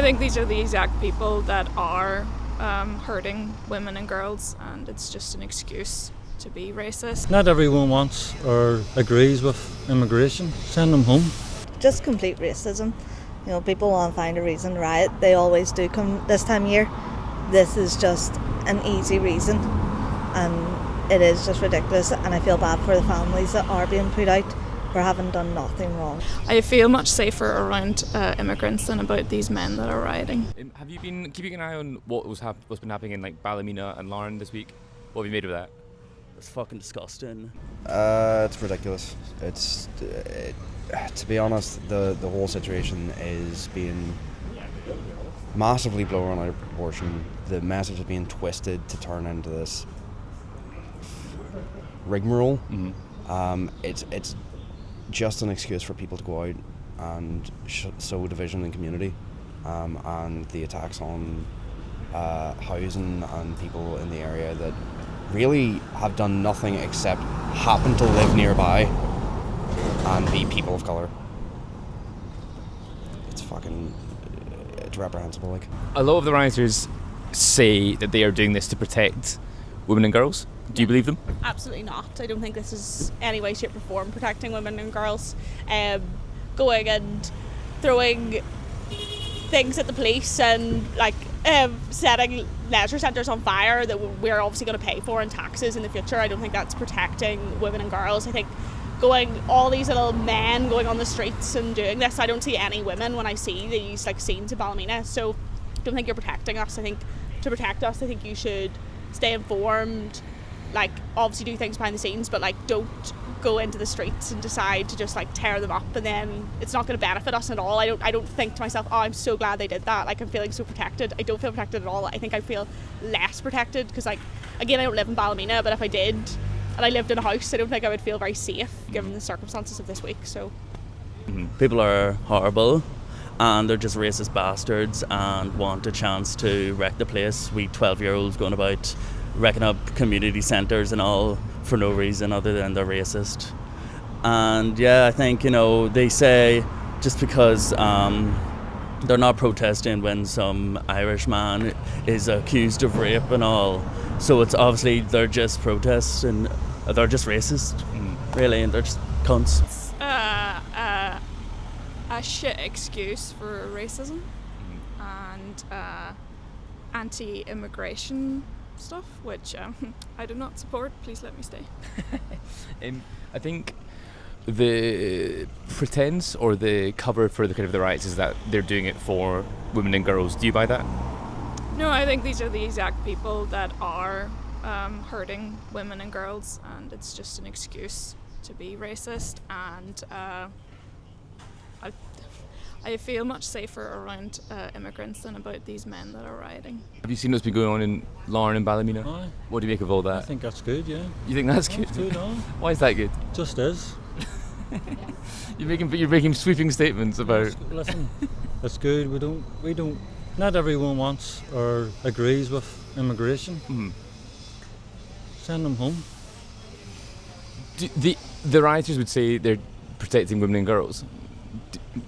think these are the exact people that are hurting women and girls, and it's just an excuse to be racist. Not everyone wants or agrees with immigration. Send them home. Just complete racism. You know, people want to find a reason to riot. They always do come this time of year. This is just an easy reason, and it is just ridiculous, and I feel bad for the families that are being put out for having done nothing wrong. I feel much safer around immigrants than about these men that are rioting. Have you been keeping an eye on what's been happening in like Ballymena and Larne this week? What have you made of that? It's fucking disgusting. It's ridiculous. To be honest, the whole situation is being massively blown out of proportion. The message is being twisted to turn into this rigmarole. Mm-hmm. It's just an excuse for people to go out and sow division in community, and the attacks on housing and people in the area that really have done nothing except happen to live nearby and be people of colour. It's reprehensible. Like, a lot of the rioters say that they are doing this to protect women and girls. Do you believe them? Absolutely not. I don't think this is any way, shape or form protecting women and girls. Going and throwing things at the police and setting leisure centres on fire that we're obviously going to pay for in taxes in the future. I don't think that's protecting women and girls. I think all these little men going on the streets and doing this, I don't see any women when I see these scenes in Ballymena. So I don't think you're protecting us. I think to protect us, I think you should stay informed, obviously do things behind the scenes, but don't go into the streets and decide to just tear them up, and then it's not going to benefit us at all. I don't think to myself, oh, I'm so glad they did that, I'm feeling so protected. I don't feel protected at all. I think I feel less protected because again, I don't live in Ballymena, but if I did and I lived in a house, I don't think I would feel very safe given the circumstances of this week. So People are horrible and they're just racist bastards and want a chance to wreck the place. We 12-year-olds going about wrecking up community centres and all for no reason other than they're racist. And yeah, I think, they say just because they're not protesting when some Irish man is accused of rape and all, so it's obviously they're just protests and they're just racist, really, and they're just cunts. It's a shit excuse for racism and anti-immigration stuff, which I do not support. Please let me stay. I think the pretense or the cover for the riots is that they're doing it for women and girls. Do you buy that? No, I think these are the exact people that are hurting women and girls, and it's just an excuse to be racist. And I feel much safer around immigrants than about these men that are rioting. Have you seen what's been going on in Larne and Ballymena? Aye. What do you make of all that? I think that's good, yeah. You think that's good? That's good, aye. Why is that good? Just is. You're making sweeping statements about. Listen, it's good. We don't. Not everyone wants or agrees with immigration. Mm. Send them home. The rioters would say they're protecting women and girls,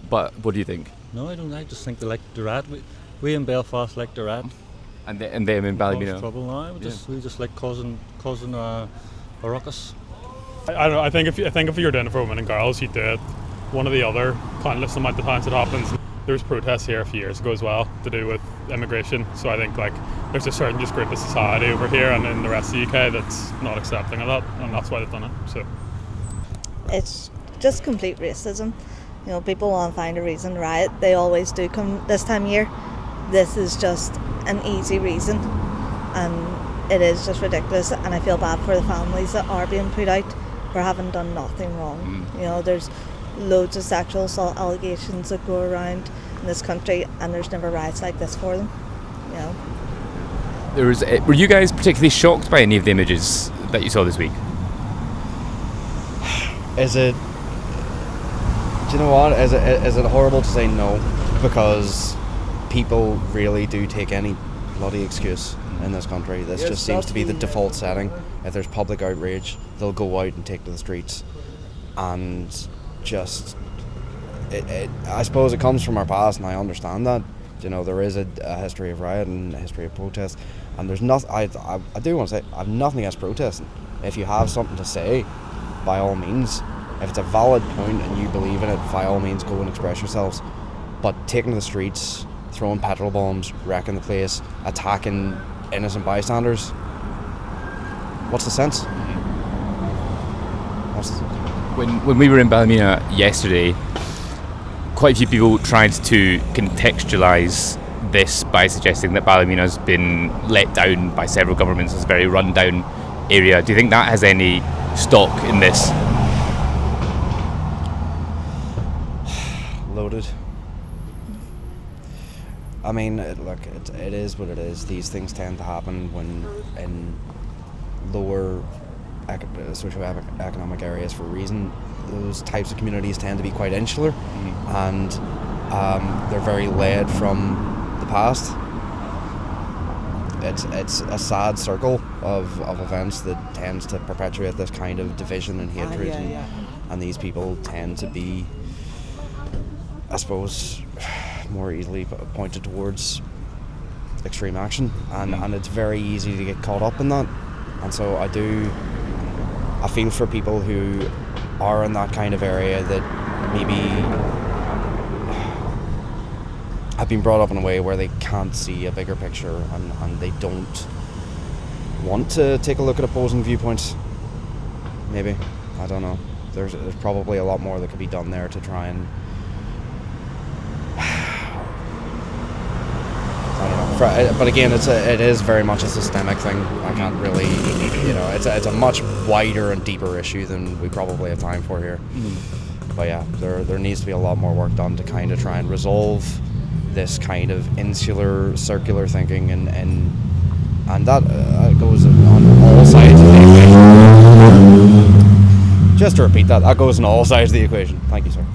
but what do you think? No, I don't. I just think they like the rat. We in Belfast like the rat. And them in Ballymena. Trouble now. We just like causing a ruckus. I don't know. I think if you're doing it for women and girls, you do it one or the other. Countless amount of times it happens. There was protests here a few years ago as well to do with immigration. So I think there's a certain just group of society over here and in the rest of the UK that's not accepting of that, and that's why they've done it. So It's just complete racism. You know, people want to find a reason to riot. They always do come this time of year. This is just an easy reason, and it is just ridiculous, and I feel bad for the families that are being put out for having done nothing wrong. You know, there's loads of sexual assault allegations that go around in this country, and there's never riots like this for them. You know. Were you guys particularly shocked by any of the images that you saw this week? Is it? Do you know what? Is it horrible to say no? Because people really do take any bloody excuse in this country. This just seems to be the default setting. If there's public outrage, they'll go out and take to the streets, and just I suppose it comes from our past, and I understand that, You know, there is a history of riot and a history of protest, and there's nothing. I do want to say I have nothing against protesting. If you have something to say, by all means. If it's a valid point and you believe in it, by all means go and express yourselves. But taking to the streets, throwing petrol bombs, wrecking the place, attacking innocent bystanders, what's the sense? When we were in Ballymena yesterday, quite a few people tried to contextualise this by suggesting that Ballymena's been let down by several governments as a very run-down area. Do you think that has any stock in this? Loaded. I mean, it is what it is. These things tend to happen when in lower socio-economic areas for a reason. Those types of communities tend to be quite insular, and they're very led from the past. It's a sad circle of events that tends to perpetuate this kind of division and hatred, and these people tend to be, I suppose, more easily pointed towards extreme action, and it's very easy to get caught up in that. And so I feel for people who are in that kind of area that maybe have been brought up in a way where they can't see a bigger picture, and they don't want to take a look at opposing viewpoints. Maybe, I don't know. There's probably a lot more that could be done there to try and but again, it is very much a systemic thing. I can't really, it's a much wider and deeper issue than we probably have time for here. But yeah, there needs to be a lot more work done to kind of try and resolve this kind of insular, circular thinking, and that goes on all sides of the equation. Just to repeat that goes on all sides of the equation. Thank you, sir.